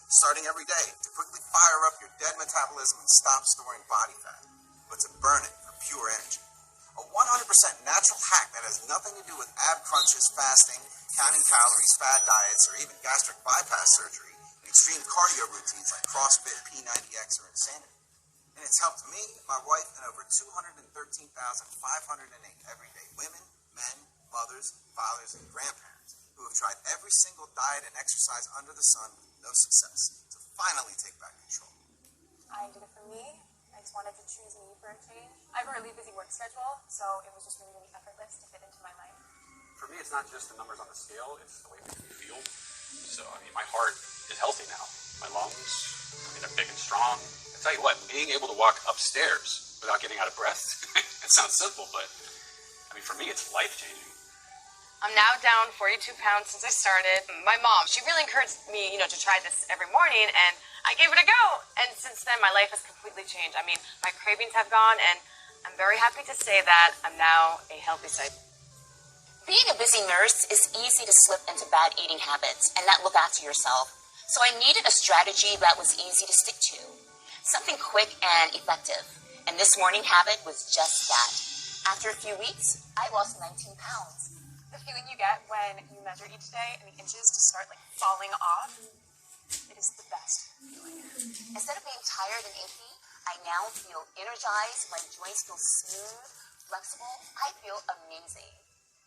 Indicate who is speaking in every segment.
Speaker 1: starting every day to quickly fire up your dead metabolism and stop storing body fat, but to burn it for pure energy. A 100% natural hack that has nothing to do with ab crunches, fasting, counting calories, fad diets, or even gastric bypass surgery, and extreme cardio routines like CrossFit, P90X, or Insanity. And it's helped me, my wife, and over 213,508 everyday women, men, mothers, fathers, and grandparents who have tried every single diet and exercise under the sun with no success to finally take back control.
Speaker 2: I did it for me. I just wanted to choose me for a change. I have a really busy work schedule, so it was just really, really effortless to fit into my life.
Speaker 3: For me, it's not just the numbers on the scale, it's the way it makes me feel. So, I mean, my heart is healthy now. My lungs, I mean, they're big and strong. I tell you what, being able to walk upstairs without getting out of breath, it sounds simple, but, I mean, for me, it's life-changing.
Speaker 4: I'm now down 42 pounds since I started. My mom, she really encouraged me, to try this every morning, and I gave it a go. And since then, my life has completely changed. I mean, my cravings have gone, and I'm very happy to say that I'm now a healthy site.
Speaker 5: Being a busy nurse is easy to slip into bad eating habits and not look after yourself. So I needed a strategy that was easy to stick to. Something quick and effective. And this morning habit was just that. After a few weeks, I lost 19 pounds.
Speaker 2: The feeling you get when you measure each day and the inches just start falling off, it is the best feeling.
Speaker 5: Instead of being tired and achy, I now feel energized, my joints feel smooth, flexible. I feel amazing.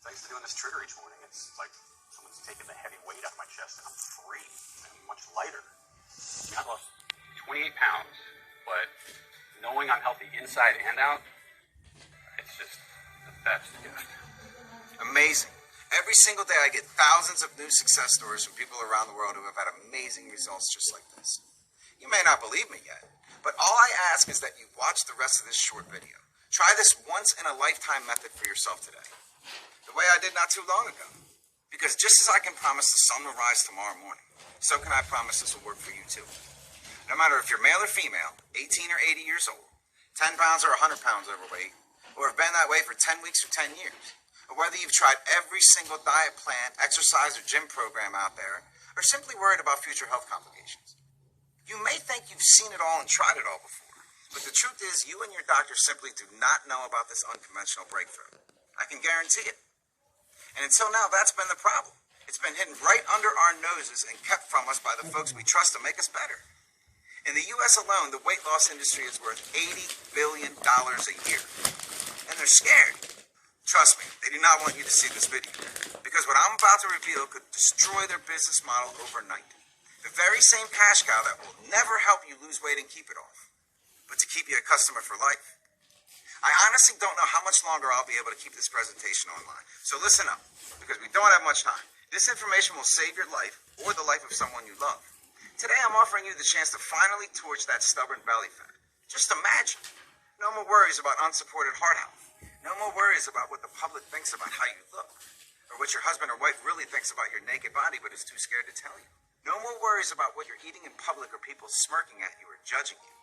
Speaker 3: Thanks to doing this trigger each morning, it's like someone's taking the heavy weight off my chest and I'm free and much lighter. I mean, I lost 28 pounds, but knowing I'm healthy inside and out, it's just the best gift.
Speaker 1: Amazing. Every single day I get thousands of new success stories from people around the world who have had amazing results just like this. You may not believe me yet, but all I ask is that you watch the rest of this short video. Try this once-in-a-lifetime method for yourself today, the way I did not too long ago. Because just as I can promise the sun will rise tomorrow morning, so can I promise this will work for you too. No matter if you're male or female, 18 or 80 years old, 10 pounds or 100 pounds overweight, or have been that way for 10 weeks or 10 years, or whether you've tried every single diet plan, exercise, or gym program out there, or simply worried about future health complications. You may think you've seen it all and tried it all before, but the truth is you and your doctor simply do not know about this unconventional breakthrough. I can guarantee it. And until now, that's been the problem. It's been hidden right under our noses and kept from us by the folks we trust to make us better. In the U.S. alone, the weight loss industry is worth $80 billion a year. And they're scared. Trust me, they do not want you to see this video, because what I'm about to reveal could destroy their business model overnight. The very same cash cow that will never help you lose weight and keep it off, but to keep you a customer for life. I honestly don't know how much longer I'll be able to keep this presentation online, so listen up, because we don't have much time. This information will save your life, or the life of someone you love. Today I'm offering you the chance to finally torch that stubborn belly fat. Just imagine. No more worries about unsupported heart health. No more worries about what the public thinks about how you look, or what your husband or wife really thinks about your naked body but is too scared to tell you. No more worries about what you're eating in public or people smirking at you or judging you.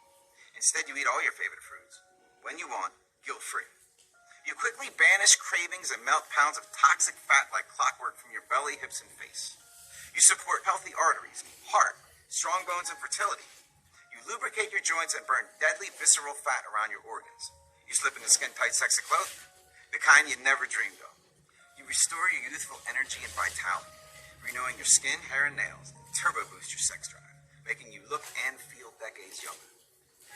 Speaker 1: Instead, you eat all your favorite foods, when you want, guilt-free. You quickly banish cravings and melt pounds of toxic fat like clockwork from your belly, hips, and face. You support healthy arteries, heart, strong bones, and fertility. You lubricate your joints and burn deadly visceral fat around your organs. You slip into skin-tight, sexy clothing, the kind you never dreamed of. You restore your youthful energy and vitality, renewing your skin, hair, and nails, and turbo boost your sex drive, making you look and feel decades younger.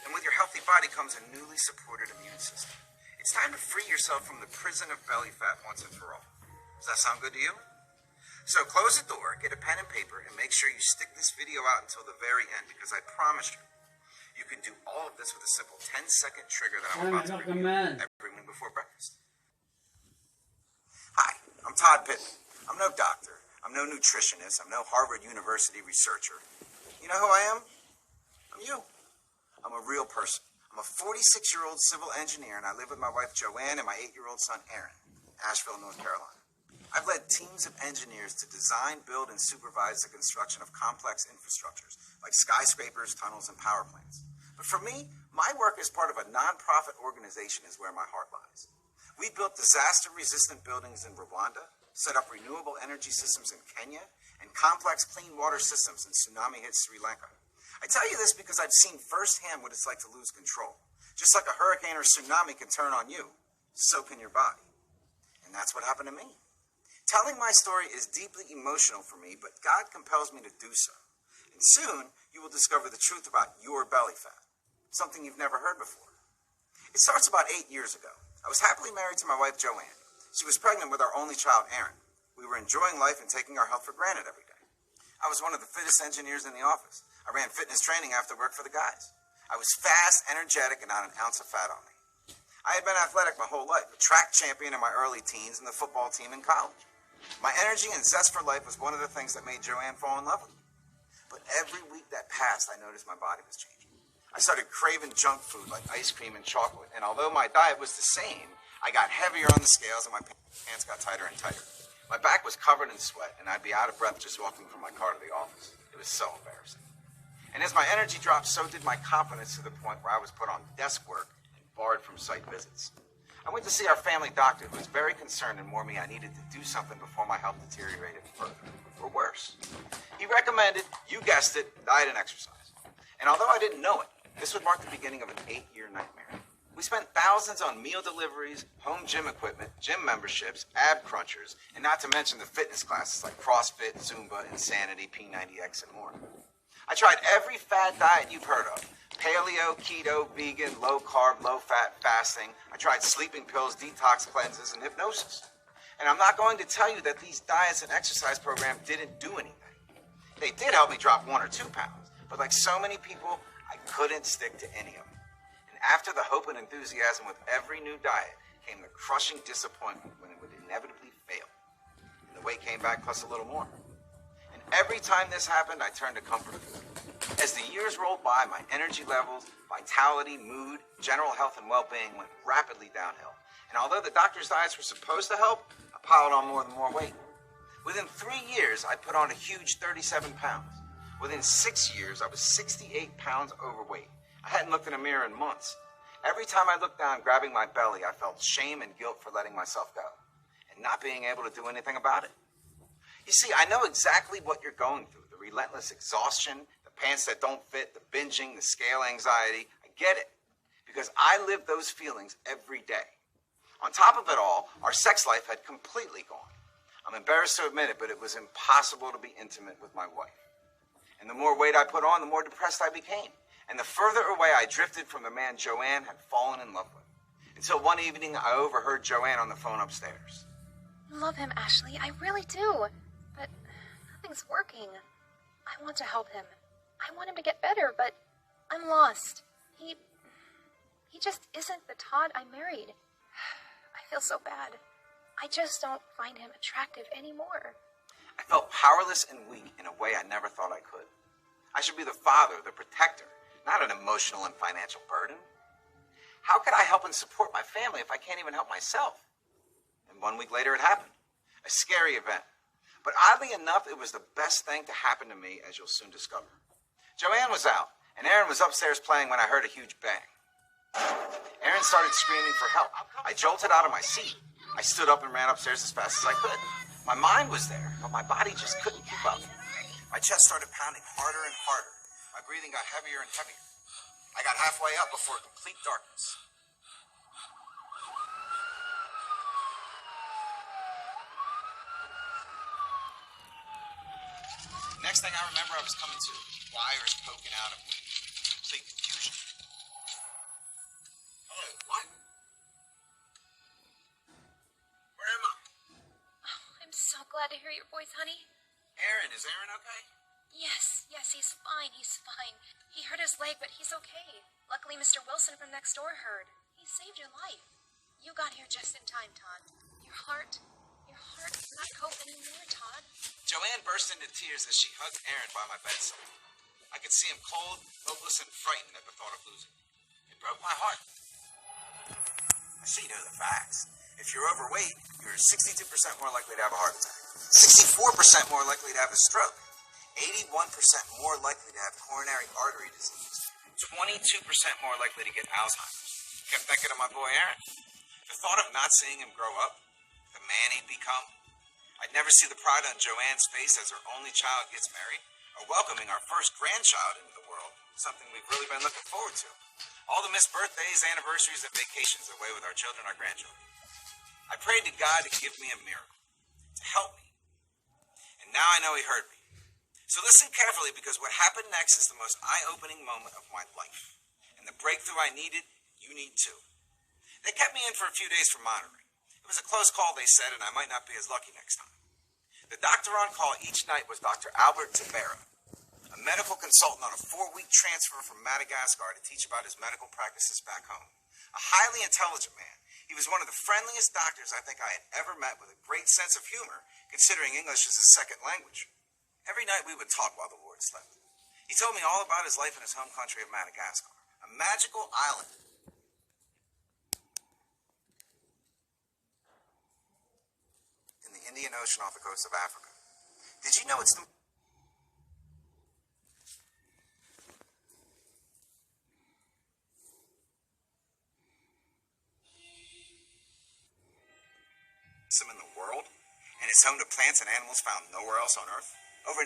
Speaker 1: And with your healthy body comes a newly supported immune system. It's time to free yourself from the prison of belly fat once and for all. Does that sound good to you? So close the door, get a pen and paper, and make sure you stick this video out until the very end, because I promise you can do all of this with a simple 10-second trigger that I'm about to review every morning before breakfast. Hi, I'm Todd Pittman. I'm no doctor. I'm no nutritionist. I'm no Harvard University researcher. You know who I am? I'm you. I'm a real person. I'm a 46-year-old civil engineer, and I live with my wife Joanne and my 8-year-old son Aaron in Asheville, North Carolina. I've led teams of engineers to design, build, and supervise the construction of complex infrastructures like skyscrapers, tunnels, and power plants. But for me, my work as part of a nonprofit organization is where my heart lies. We built disaster-resistant buildings in Rwanda, set up renewable energy systems in Kenya, and complex clean water systems in tsunami-hit Sri Lanka. I tell you this because I've seen firsthand what it's like to lose control. Just like a hurricane or tsunami can turn on you, so can your body. And that's what happened to me. Telling my story is deeply emotional for me, but God compels me to do so. And soon, you will discover the truth about your belly fat, something you've never heard before. It starts about 8 years ago. I was happily married to my wife, Joanne. She was pregnant with our only child, Aaron. We were enjoying life and taking our health for granted every day. I was one of the fittest engineers in the office. I ran fitness training after work for the guys. I was fast, energetic, and not an ounce of fat on me. I had been athletic my whole life, a track champion in my early teens and the football team in college. My energy and zest for life was one of the things that made Joanne fall in love with me. But every week that passed, I noticed my body was changing. I started craving junk food like ice cream and chocolate, and although my diet was the same, I got heavier on the scales and my pants got tighter and tighter. My back was covered in sweat, and I'd be out of breath just walking from my car to the office. It was so embarrassing. And as my energy dropped, so did my confidence, to the point where I was put on desk work and barred from site visits. I went to see our family doctor, who was very concerned and warned me I needed to do something before my health deteriorated further, or worse. He recommended, you guessed it, diet and exercise. And although I didn't know it, this would mark the beginning of an 8-year nightmare. We spent thousands on meal deliveries, home gym equipment, gym memberships, ab crunchers, and not to mention the fitness classes like CrossFit, Zumba, Insanity, P90X, and more. I tried every fad diet you've heard of. Paleo, keto, vegan, low carb, low fat, fasting. I tried sleeping pills, detox cleanses, and hypnosis. And I'm not going to tell you that these diets and exercise programs didn't do anything. They did help me drop 1 or 2 pounds, but like so many people, I couldn't stick to any of them. And after the hope and enthusiasm with every new diet came the crushing disappointment when it would inevitably fail. And the weight came back plus a little more. Every time this happened, I turned to comfort food. As the years rolled by, my energy levels, vitality, mood, general health, and well-being went rapidly downhill. And although the doctor's diets were supposed to help, I piled on more and more weight. Within 3 years, I put on a huge 37 pounds. Within 6 years, I was 68 pounds overweight. I hadn't looked in a mirror in months. Every time I looked down, grabbing my belly, I felt shame and guilt for letting myself go and not being able to do anything about it. You see, I know exactly what you're going through. The relentless exhaustion, the pants that don't fit, the binging, the scale anxiety. I get it. Because I live those feelings every day. On top of it all, our sex life had completely gone. I'm embarrassed to admit it, but it was impossible to be intimate with my wife. And the more weight I put on, the more depressed I became. And the further away I drifted from the man Joanne had fallen in love with. Until one evening, I overheard Joanne on the phone upstairs.
Speaker 2: I love him, Ashley. I really do. But nothing's working. I want to help him. I want him to get better, but I'm lost. He just isn't the Todd I married. I feel so bad. I just don't find him attractive anymore.
Speaker 1: I felt powerless and weak in a way I never thought I could. I should be the father, the protector, not an emotional and financial burden. How could I help and support my family if I can't even help myself? And 1 week later it happened. A scary event. But oddly enough, it was the best thing to happen to me, as you'll soon discover. Joanne was out, and Aaron was upstairs playing when I heard a huge bang. Aaron started screaming for help. I jolted out of my seat. I stood up and ran upstairs as fast as I could. My mind was there, but my body just couldn't keep up. My chest started pounding harder and harder. My breathing got heavier and heavier. I got halfway up before complete darkness. Next thing I remember, I was coming to, wires poking out of me. Complete confusion. Hello, what? Where am I?
Speaker 2: Oh, I'm so glad to hear your voice, honey.
Speaker 1: Aaron, is Aaron okay?
Speaker 2: Yes, he's fine, He hurt his leg, but he's okay. Luckily, Mr. Wilson from next door heard. He saved your life. You got here just in time, Todd. Your heart cannot cope anymore, Todd.
Speaker 1: Joanne burst into tears as she hugged Aaron by my bedside. I could see him cold, hopeless, and frightened at the thought of losing me. It broke my heart. She knew the facts. If you're overweight, you're 62% more likely to have a heart attack, 64% more likely to have a stroke, 81% more likely to have coronary artery disease, 22% more likely to get Alzheimer's. Kept thinking of my boy Aaron. The thought of not seeing him grow up, the man he'd become, I'd never see the pride on Joanne's face as her only child gets married, or welcoming our first grandchild into the world, something we've really been looking forward to. All the missed birthdays, anniversaries, and vacations away with our children, our grandchildren. I prayed to God to give me a miracle, to help me. And now I know He heard me. So listen carefully, because what happened next is the most eye-opening moment of my life. And the breakthrough I needed, you need too. They kept me in for a few days for monitoring. It was a close call, they said, and I might not be as lucky next time. The doctor on call each night was Dr. Albert Tabera, a medical consultant on a 4-week transfer from Madagascar to teach about his medical practices back home. A highly intelligent man. He was one of the friendliest doctors I think I had ever met, with a great sense of humor, considering English is his second language. Every night we would talk while the ward slept. He told me all about his life in his home country of Madagascar, a magical island in the Indian Ocean off the coast of Africa. Did you know it's the in the world, and it's home to plants and animals found nowhere else on Earth? Over